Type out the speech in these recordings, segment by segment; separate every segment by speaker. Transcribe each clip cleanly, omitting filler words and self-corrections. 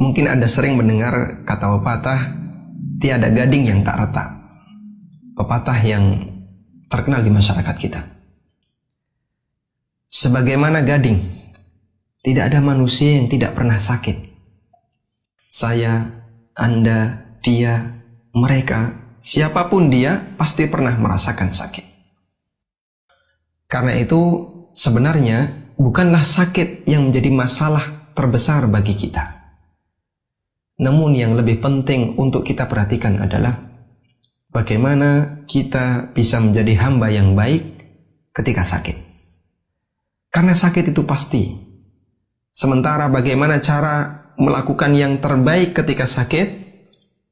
Speaker 1: Mungkin Anda sering mendengar kata pepatah, tiada gading yang tak retak. Pepatah yang terkenal di masyarakat kita. Sebagaimana gading, tidak ada manusia yang tidak pernah sakit. Saya, Anda, dia, mereka, siapapun dia pasti pernah merasakan sakit. Karena itu sebenarnya bukanlah sakit yang menjadi masalah terbesar bagi kita. Namun yang lebih penting untuk kita perhatikan adalah bagaimana kita bisa menjadi hamba yang baik ketika sakit. Karena sakit itu pasti. Sementara bagaimana cara melakukan yang terbaik ketika sakit,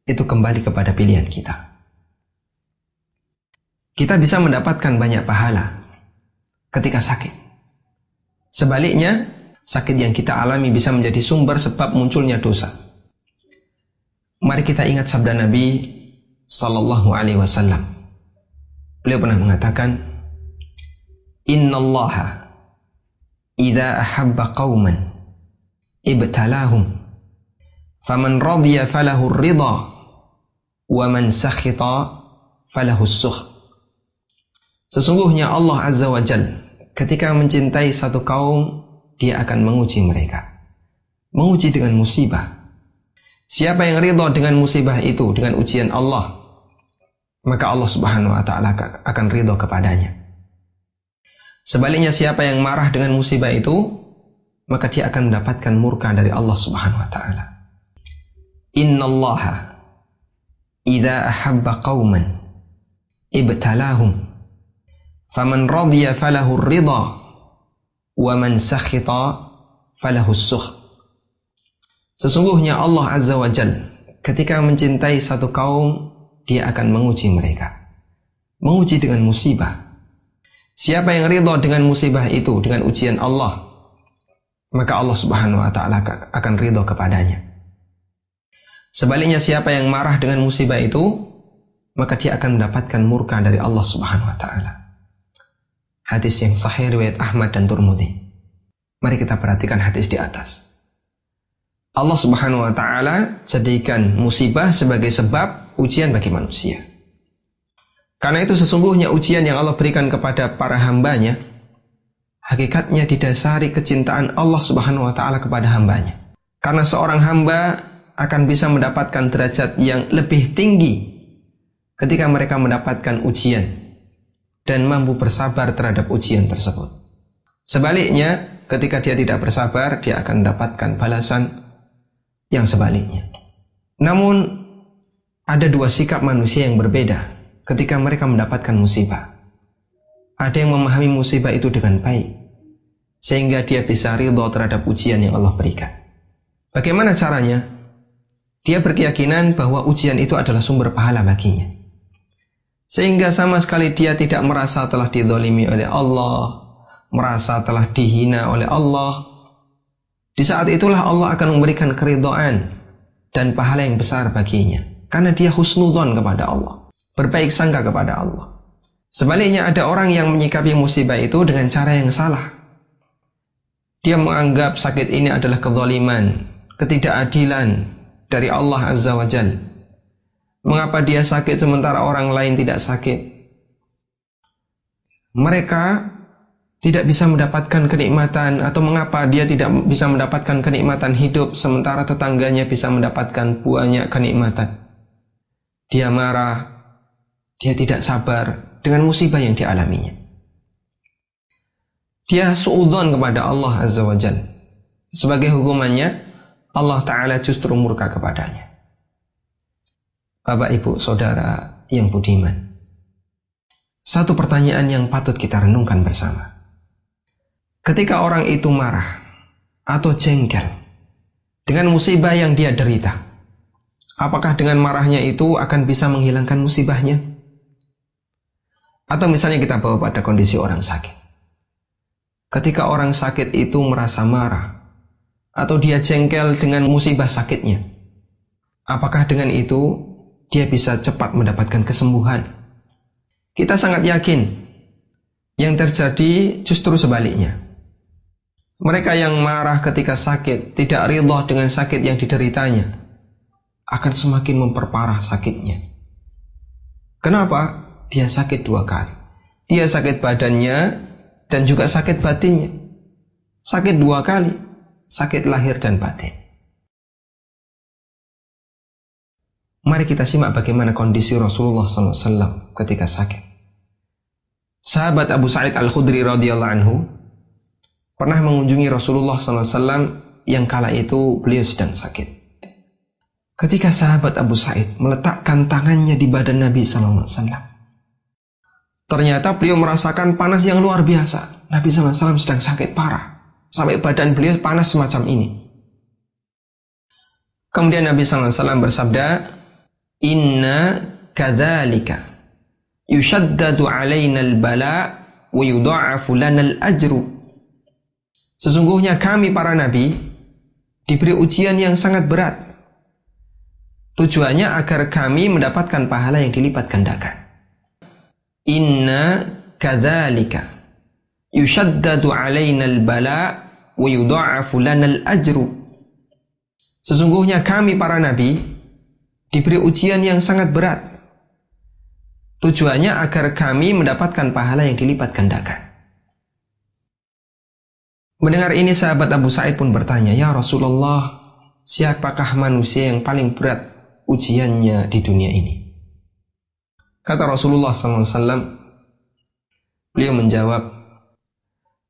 Speaker 1: itu kembali kepada pilihan kita. Kita bisa mendapatkan banyak pahala ketika sakit. Sebaliknya, sakit yang kita alami bisa menjadi sumber sebab munculnya dosa. Mari kita ingat sabda Nabi Sallallahu Alaihi Wasallam. Beliau pernah mengatakan, Innallaha idza ahabba qauman ibtalahum faman radiya falahu ridha wa man sakhita falahu sukh. Sesungguhnya Allah Azza wa Jalla ketika mencintai satu kaum, Dia akan menguji mereka. Menguji dengan musibah. Siapa yang ridha dengan musibah itu, dengan ujian Allah, maka Allah Subhanahu wa Ta'ala akan ridha kepadanya. Sebaliknya siapa yang marah dengan musibah itu, maka dia akan mendapatkan murka dari Allah Subhanahu wa Ta'ala. Innallaha idza ahabba qauman ibtalahum faman radiya falahu ridha wa man sakhita falahu sukh. Sesungguhnya Allah Azza wa Jalla ketika mencintai satu kaum, Dia akan menguji mereka. Menguji dengan musibah. Siapa yang ridha dengan musibah itu, dengan ujian Allah, maka Allah Subhanahu wa Ta'ala akan ridha kepadanya. Sebaliknya siapa yang marah dengan musibah itu, maka dia akan mendapatkan murka dari Allah Subhanahu wa Ta'ala. Hadis yang sahih riwayat Ahmad dan Tirmidzi. Mari kita perhatikan hadis di atas. Allah Subhanahu wa Ta'ala jadikan musibah sebagai sebab ujian bagi manusia. Karena itu sesungguhnya ujian yang Allah berikan kepada para hambanya, hakikatnya didasari kecintaan Allah Subhanahu wa Ta'ala kepada hambanya. Karena seorang hamba akan bisa mendapatkan derajat yang lebih tinggi ketika mereka mendapatkan ujian dan mampu bersabar terhadap ujian tersebut. Sebaliknya, ketika dia tidak bersabar, dia akan mendapatkan balasan yang sebaliknya. Namun, ada dua sikap manusia yang berbeda ketika mereka mendapatkan musibah. Ada yang memahami musibah itu dengan baik, sehingga dia bisa ridha terhadap ujian yang Allah berikan. Bagaimana caranya? Dia berkeyakinan bahwa ujian itu adalah sumber pahala baginya. Sehingga sama sekali dia tidak merasa telah dizalimi oleh Allah, merasa telah dihina oleh Allah. Di saat itulah Allah akan memberikan keridhaan dan pahala yang besar baginya. Karena dia husnuzon kepada Allah, berbaik sangka kepada Allah. Sebaliknya ada orang yang menyikapi musibah itu dengan cara yang salah. Dia menganggap sakit ini adalah kezaliman, ketidakadilan dari Allah Azza wa Jalla. Mengapa dia sakit sementara orang lain tidak sakit? Mereka tidak bisa mendapatkan kenikmatan, atau mengapa dia tidak bisa mendapatkan kenikmatan hidup sementara tetangganya bisa mendapatkan banyak kenikmatan. Dia marah, dia tidak sabar dengan musibah yang dialaminya. Dia suudzon kepada Allah Azza wa Jalla. Sebagai hukumannya, Allah Ta'ala justru murka kepadanya. Bapak, Ibu, Saudara yang budiman, satu pertanyaan yang patut kita renungkan bersama. Ketika orang itu marah atau jengkel dengan musibah yang dia derita, apakah dengan marahnya itu akan bisa menghilangkan musibahnya? Atau misalnya kita bawa pada kondisi orang sakit. Ketika orang sakit itu merasa marah atau dia jengkel dengan musibah sakitnya, apakah dengan itu dia bisa cepat mendapatkan kesembuhan? Kita sangat yakin yang terjadi justru sebaliknya. Mereka yang marah ketika sakit, tidak ridha dengan sakit yang dideritanya, akan semakin memperparah sakitnya. Kenapa? Dia sakit 2 kali. Dia sakit badannya dan juga sakit batinnya. Sakit 2 kali, sakit lahir dan batin. Mari kita simak bagaimana kondisi Rasulullah SAW ketika sakit. Sahabat Abu Sa'id Al-Khudri radhiyallahu anhu pernah mengunjungi Rasulullah SAW yang kala itu beliau sedang sakit. Ketika sahabat Abu Sa'id meletakkan tangannya di badan Nabi SAW, ternyata beliau merasakan panas yang luar biasa. Nabi SAW sedang sakit parah, sampai badan beliau panas semacam ini. Kemudian Nabi SAW bersabda, "Inna kadzalika yushaddadu alaina al-bala' wa yudha'afu lana al-ajru." Sesungguhnya kami para nabi diberi ujian yang sangat berat. Tujuannya agar kami mendapatkan pahala yang dilipat gandakan. Inna kadzalika yushaddadu alaina al-bala' wa yudha'afu lana al-ajru. Sesungguhnya kami para nabi diberi ujian yang sangat berat. Tujuannya agar kami mendapatkan pahala yang dilipat gandakan. Mendengar ini sahabat Abu Sa'id pun bertanya, "Ya Rasulullah, siapakah manusia yang paling berat ujiannya di dunia ini?" Kata Rasulullah SAW, beliau menjawab,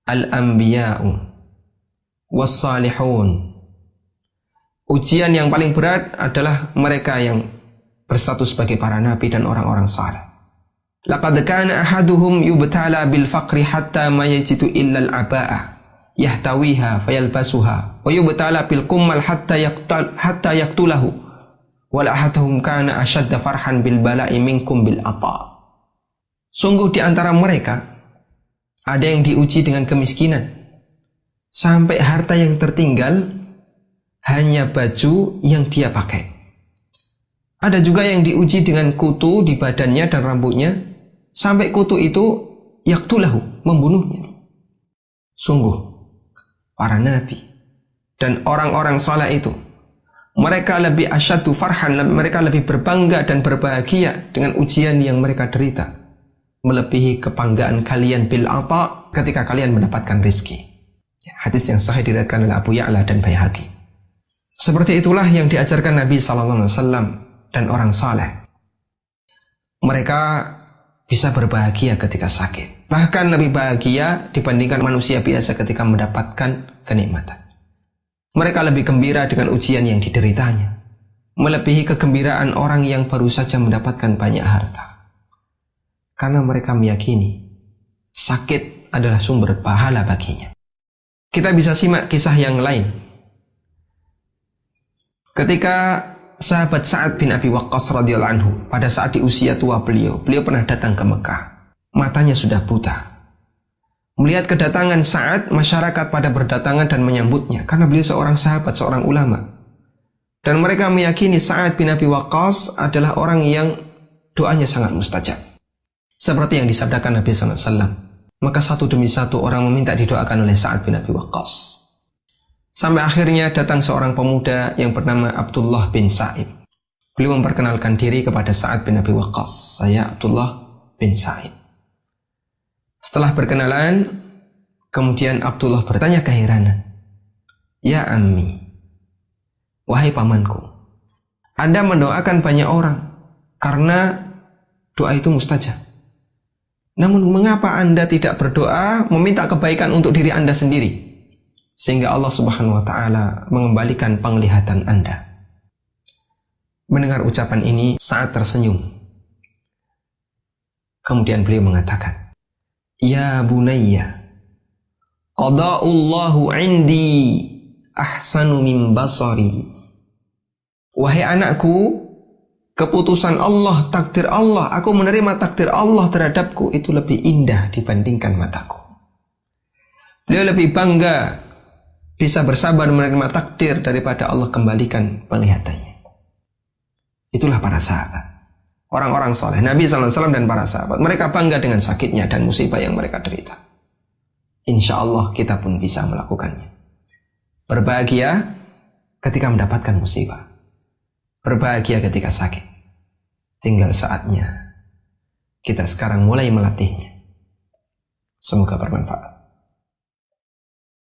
Speaker 1: "Al-anbiya'u was-salihun." Ujian yang paling berat adalah mereka yang berstatus sebagai para nabi dan orang-orang saleh. Laqad kana ahaduhum yubtala bil faqri hatta ma yajidu illa al-aba'ah yahtawiha fayalbasuha wa yubtala bil kummal hatta yaqtulahu wal ahaduhum kana ashadda farhan bil bala'i minkum bil ata. Sungguh di antara mereka ada yang diuji dengan kemiskinan sampai harta yang tertinggal hanya baju yang dia pakai. Ada juga yang diuji dengan kutu di badannya dan rambutnya sampai kutu itu yaqtulahu, membunuhnya. Sungguh para nabi dan orang-orang saleh itu, mereka lebih asyaddu farhan, mereka lebih berbangga dan berbahagia dengan ujian yang mereka derita, melebihi kebanggaan kalian bil ata ketika kalian mendapatkan rezeki. Hadis yang sahih diriwayatkan oleh Abu Ya'la dan Baihaqi. Seperti itulah yang diajarkan Nabi SAW dan orang saleh. Mereka bisa berbahagia ketika sakit, bahkan lebih bahagia dibandingkan manusia biasa ketika mendapatkan kenikmatan. Mereka lebih gembira dengan ujian yang dideritanya, melebihi kegembiraan orang yang baru saja mendapatkan banyak harta. Karena mereka meyakini sakit adalah sumber pahala baginya. Kita bisa simak kisah yang lain. Ketika sahabat Sa'ad bin Abi Waqqas radhiyallahu anhu, pada saat di usia tua beliau pernah datang ke Mekah. Matanya sudah buta. Melihat kedatangan Sa'ad, masyarakat pada berdatangan dan menyambutnya karena beliau seorang sahabat, seorang ulama. Dan mereka meyakini Sa'ad bin Abi Waqqas adalah orang yang doanya sangat mustajab. Seperti yang disabdakan Nabi SAW. Maka satu demi satu orang meminta didoakan oleh Sa'ad bin Abi Waqqas. Sampai akhirnya datang seorang pemuda yang bernama Abdullah bin Sa'ib. Beliau memperkenalkan diri kepada Sa'ad bin Abi Waqqas. "Saya Abdullah bin Sa'ib." Setelah berkenalan, kemudian Abdullah bertanya keheranan, "Ya ammi, wahai pamanku, Anda mendoakan banyak orang karena doa itu mustajab. Namun mengapa Anda tidak berdoa meminta kebaikan untuk diri Anda sendiri, sehingga Allah Subhanahu wa Ta'ala mengembalikan penglihatan Anda?" Mendengar ucapan ini, Sa'ad tersenyum. Kemudian beliau mengatakan, "Ya bunayya, qada'ullahu indi ahsanu min basari." Wahai anakku, keputusan Allah, takdir Allah, aku menerima takdir Allah terhadapku itu lebih indah dibandingkan mataku. Beliau lebih bangga bisa bersabar menerima takdir daripada Allah kembalikan penglihatannya. Itulah para sahabat, orang-orang soleh, Nabi SAW dan para sahabat. Mereka bangga dengan sakitnya dan musibah yang mereka derita. insya Allah kita pun bisa melakukannya. Berbahagia ketika mendapatkan musibah. Berbahagia ketika sakit. Tinggal saatnya kita sekarang mulai melatihnya. Semoga bermanfaat.